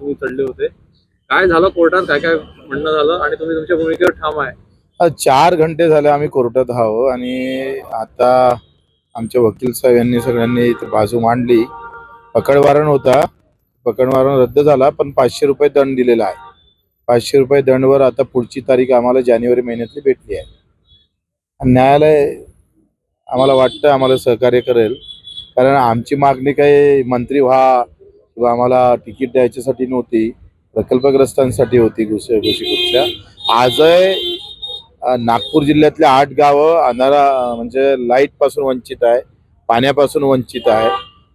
तुम्ही चढले होते, काय झालं कोर्टात, काय काय म्हणणं झालं आणि तुम्ही तुमच्या भूमिकेवर ठाम आहे? 4 घंटे झाले आम्ही कोर्टात आहोत आणि आता आमच्या वकील साहेब यांनी सगळ्यांनी इथे बाजू मांडली. पकड वॉरंट होता, पकड वॉरंट रद्द झाला, पण 500 रुपये दंड दिलेला आहे. 500 रुपये दंडवर आता पुढची तारीख आम्हाला जानेवारी महिन्यातली भेटली आहे. न्यायालय आम्हाला वाटतं आम्हाला सहकार्य करेल, कारण आमची मागणी काही मंत्री व्हा किंवा आम्हाला तिकीट द्यायच्यासाठी नव्हती, प्रकल्पग्रस्तांसाठी होती. गोष्टीपेक्षा आजही नागपूर जिल्ह्यातले 8 गावं अंधारा म्हणजे लाईट पासून वंचित आहे, पाण्यापासून वंचित आहे.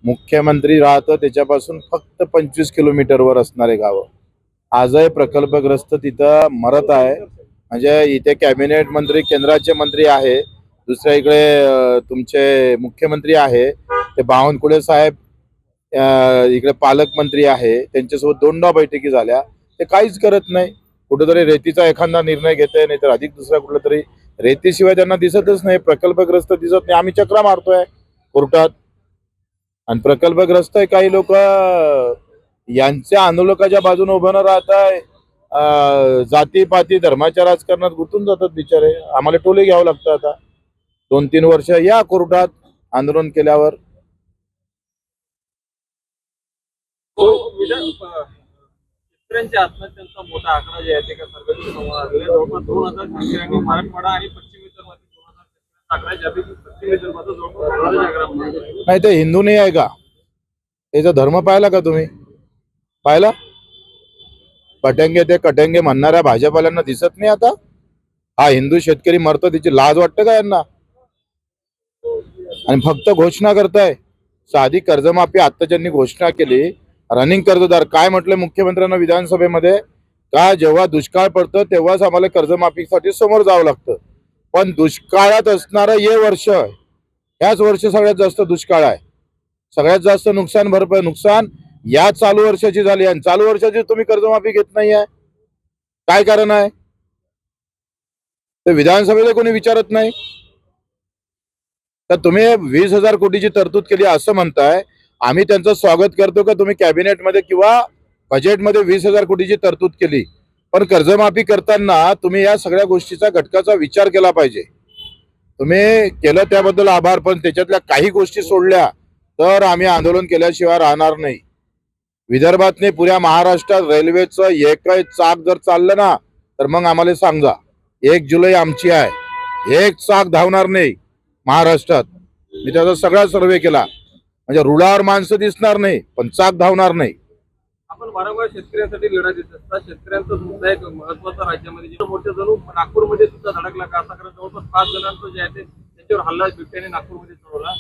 मुख्यमंत्री राहतं त्याच्यापासून फक्त 25 किलोमीटरवर असणारे गावं आजही प्रकल्पग्रस्त तिथं मरत आहे. म्हणजे इथे कॅबिनेट मंत्री, केंद्राचे मंत्री आहे, दुसऱ्या इकडे तुमचे मुख्यमंत्री आहे, ते बावनकुळे साहेब इकडे पालकमंत्री आहे, त्यांच्यासोबत 2दा बैठकी झाल्या, ते काहीच करत नाही. कुठेतरी रेतीचा एखादा निर्णय घेते, नाही तर अधिक दुसरा कुठला तरी. रेतीशिवाय त्यांना दिसतच नाही, प्रकल्पग्रस्त दिसत नाही. आम्ही चक्रा मारतोय कोर्टात आणि प्रकल्पग्रस्त काही लोक यांच्या आंदोलकाच्या बाजूने उभं न राहताय जातीपाती धर्माच्या राजकारणात गुंतून जातात बिचारे. आम्हाला टोले घ्यावं लागतं. आता 2-3 वर्ष या कोर्टात आंदोलन केल्यावर. शेतकऱ्यांच्या आत्महत्यांचा मोठा आकडा जे आहे ते का सर्वेक्षण जवळपास 2000 शेतकऱ्यांनी मराठवाडा आणि पश्चिम विदर्भातील 2000 आकडा, ज्यापैकी पश्चिम विदर्भाचा जवळपास 12,000 ग्राम. नाही, ते हिंदू नाही आहे का? याचा धर्म पाहिला का तुम्ही? पाहिला? कटेंगे ते कटेंगे म्हणणाऱ्या भाजपाल्यांना दिसत नाही आता? हा हिंदू शेतकरी मरतो, तिची लाज वाटतं का यांना? आणि फक्त घोषणा करताय. साधी कर्जमाफी आता ज्यांनी घोषणा केली, रनिंग कर्जदार काय म्हटलं मुख्यमंत्र्यांना विधानसभेमध्ये, का जेव्हा दुष्काळ पडतं तेव्हाच आम्हाला कर्जमाफीसाठी समोर जावं लागतं, पण दुष्काळात असणारं हे वर्ष, ह्याच वर्ष सगळ्यात जास्त दुष्काळ आहे. सगळ्यात जास्त नुकसान भरपाई नुकसान या चालू वर्षाची झाली आणि चालू वर्षाची तुम्ही कर्जमाफी घेत नाहीये. काय कारण आहे? ते विधानसभेला कोणी विचारत नाही. तर तुम्ही 20,000 कोटीची तरतूद केली असं म्हणताय, आम्ही त्यांचं स्वागत करतो का तुम्ही कॅबिनेटमध्ये किंवा बजेटमध्ये 20,000 कोटीची तरतूद केली, पण कर्जमाफी करताना तुम्ही या सगळ्या गोष्टीचा घटकाचा विचार केला पाहिजे. तुम्ही केलं त्याबद्दल आभार, पण त्याच्यातल्या काही गोष्टी सोडल्या तर आम्ही आंदोलन केल्याशिवाय राहणार नाही. विदर्भात नाही, पुऱ्या महाराष्ट्रात रेल्वेचं एकही चाक जर चाललं ना तर मग आम्हाला सांगा. 1 जुलै आमची आहे, एक चाक धावणार नाही महाराष्ट्रात. मी त्याचा सगळा सर्वे केला, म्हणजे रुळावर माणसं दिसणार नाही पण चाक धावणार नाही. आपण वारंवार शेतकऱ्यांसाठी लढा देत असता. शेतकऱ्यांचा मुद्दा एक महत्वाचा राज्यामध्ये जे मोठे जणू नागपूरमध्ये सुद्धा धडकला का, असा करत जवळपास 5 जणांचं जे आहे ते त्यांच्यावर हल्ला बिबट्याने नागपूरमध्ये चढवला.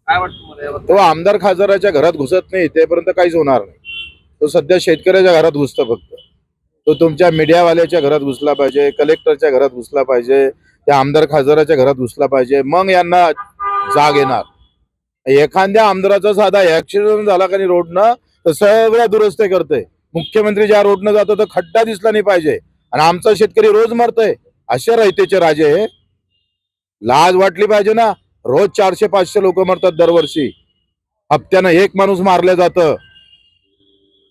काय वाटतं मला यावर? तो आमदार खासदाराच्या घरात घुसत नाही तेपर्यंत काहीच होणार नाही. तो सध्या शेतकऱ्याच्या घरात घुसतो फक्त. तो तुमच्या मीडियावाल्याच्या घरात घुसला पाहिजे, कलेक्टरच्या घरात घुसला पाहिजे, त्या आमदार खासदाराच्या घरात घुसला पाहिजे, मग यांना जाग येणार. एखाद्या आमदाराचा साधा ऍक्सिडेंट झाला का नाही रोडनं तर सगळ्या दुरस्ते करते. मुख्यमंत्री ज्या रोडनं जातो तर खड्डा दिसला नाही पाहिजे आणि आमचा शेतकरी रोज मरतोय. अशा रयतेचे राजे हे. लाज वाटली पाहिजे ना. रोज 400-500 लोक मरतात दरवर्षी. हप्त्यानं एक माणूस मारलं जातं,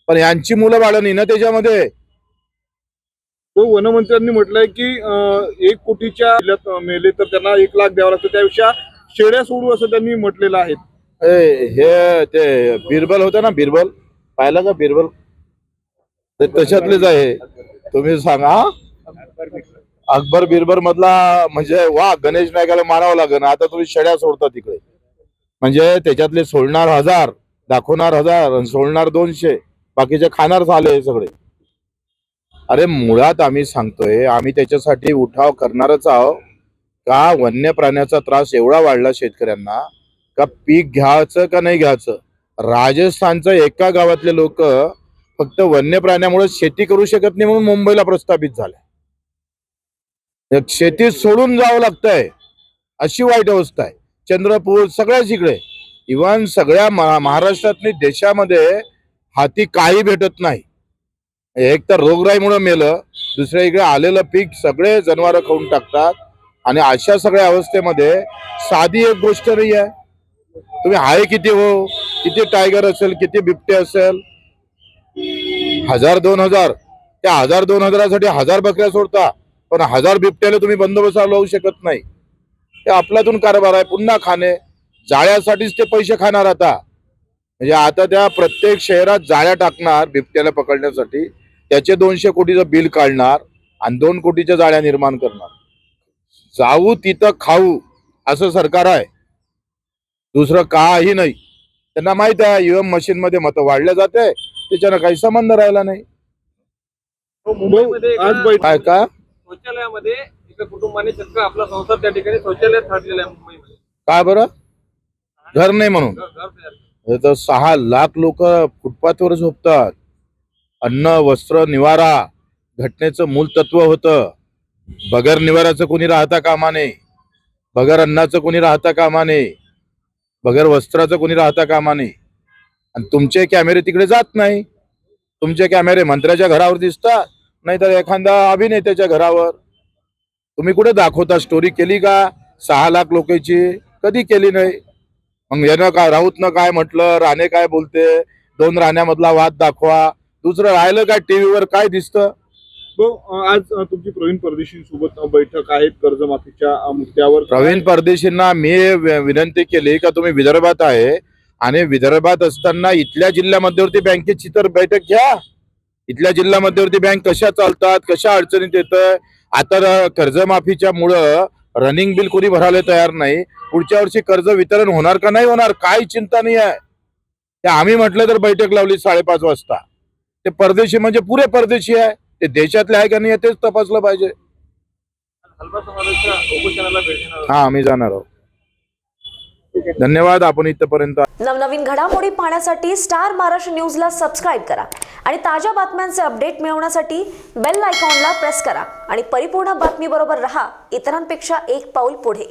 पण यांची मुलं बाळ नाही ना त्याच्यामध्ये. तो वनमंत्र्यांनी म्हटलंय की 1 कोटीच्या मेले तर त्यांना 1 लाख द्यावं लागतं, त्यापेक्षा शेळ्या सोडू असं त्यांनी म्हटलेलं आहे. हे ते बिरबल होतं ना, बिरबल पाहिलं का? बिरबल ते तशातलेच आहे. तुम्ही सांगा. अकबर बिरबल मधला म्हणजे वा, गणेश नायकाला मारावं लागेल. आता तुम्ही शेळ्या सोडता तिकडे, म्हणजे त्याच्यातले सोडणार 1000, दाखवणार 1000 आणि सोडणार 200, बाकीचे खाणार झाले सगळे. अरे मुळात आम्ही सांगतोय, आम्ही त्याच्यासाठी उठाव करणारच आहोत का वन्य प्राण्याचा त्रास एवढा वाढला शेतकऱ्यांना का पीक घ्यायचं का नाही घ्यायचं. राजस्थानचं एका गावातले लोक फक्त वन्य प्राण्यामुळे शेती करू शकत नाही म्हणून मुंबईला प्रस्थापित झाले. शेती सोडून जावं लागतंय, अशी वाईट अवस्था आहे. चंद्रपूर सगळ्याच इकडे, इव्हन सगळ्या महाराष्ट्रातली देशामध्ये हाती काही भेटत नाही. एक तर रोगराईमुळे मेलं, दुसऱ्या इकडे आलेलं पीक सगळे जनावरं खाऊन टाकतात. आणि अशा सगळ्या अवस्थेमध्ये साधी एक गोष्ट नाही आहे. तुम्ही आहे किती हो, किती टायगर असेल, किती बिबटे असेल, 1000-2000 त्या 1000-2000साठी 1000 बकऱ्या सोडता, पण 1000 बिबट्याला तुम्ही बंदोबस्त लावू शकत नाही. ते आपल्यातून कारभार आहे. पुन्हा खाणे जाळ्यासाठीच ते पैसे खाणार आता. म्हणजे आता त्या प्रत्येक शहरात जाळ्या टाकणार बिबट्याला पकडण्यासाठी, त्याचे 200 कोटीचं बिल काढणार आणि 2 कोटीच्या जाळ्या निर्माण करणार. जाऊ तिथं खाऊ असं सरकार आहे, दुसरं काही नाही. त्यांना माहित आहे ईव्हीएम मशीन मध्ये मतं वाढले जाते, त्याच्यानं काही संबंध राहिला नाही. मुंबईमध्ये आज काय का शौचालयामध्ये एका कुटुंबाने चक्क आपला संसार त्या ठिकाणी शौचालयात थाटलेला आहे मुंबईमध्ये. काय बरं घर नाही म्हणून? घर तयार केलं. हे तर 6 लाख लोक फुटपाथवर झोपतात. अन्न वस्त्र निवारा घटनेचं मूल तत्व होतं. बगर निवाराचं कोणी राहता कामा नये, बगर अन्नाचं कोणी राहता कामा नये, बगर वस्त्राचं कोणी राहता कामा नये. आणि तुमचे कॅमेरे तिकडे जात नाही. तुमचे कॅमेरे मंत्र्याच्या घरावर दिसतात, नाहीतर एखाद्या अभिनेत्याच्या घरावर. तुम्ही कुठे दाखवता? स्टोरी केली का 6 लाख लोकांची? कधी केली नाही. मग यानं काय राऊतनं काय म्हटलं, राणे काय बोलते, 2 राण्यामधला वाद दाखवा. दुसरं राहिलं काय टीव्हीवर काय दिसतं? आज तुमची प्रवीण परदेशींसोबत बैठक आहे कर्जमाफीच्या मुद्द्यावर. प्रवीण परदेशींना मी विनंती केली का तुम्ही विदर्भात आहे आणि विदर्भात असताना इथल्या जिल्हा मध्यवर्ती बँकेची तर बैठक घ्या. इथल्या जिल्हा मध्यवर्ती बँक कशा चालतात, कशा अडचणीत येतं. आता कर्जमाफीच्या मुळे रनिंग बिल कोणी भरायला तयार नाही. पुढच्या वर्षी कर्ज वितरण होणार का नाही होणार काही चिंता नाही आहे. ते आम्ही म्हटलं तर बैठक लावली 5:30 वाजता. ते परदेशी म्हणजे पुरे परदेशी आहे, ते देशातले आहे का नाही तेच तपासलं पाहिजे. हलबा समाजाच्या उपोषणाला भेट देणार. हा आम्ही जाणार आहोत. धन्यवाद. आपण इथपर्यंत. नवनवीन घडामोडी पाहण्यासाठी स्टार महाराष्ट्र न्यूजला सबस्क्राईब करा आणि ताज्या बातम्यांचे अपडेट मिळवण्यासाठी बेल आयकॉनला प्रेस करा आणि परिपूर्ण बातमी बरोबर रहा, इतरांपेक्षा एक पाऊल पुढे.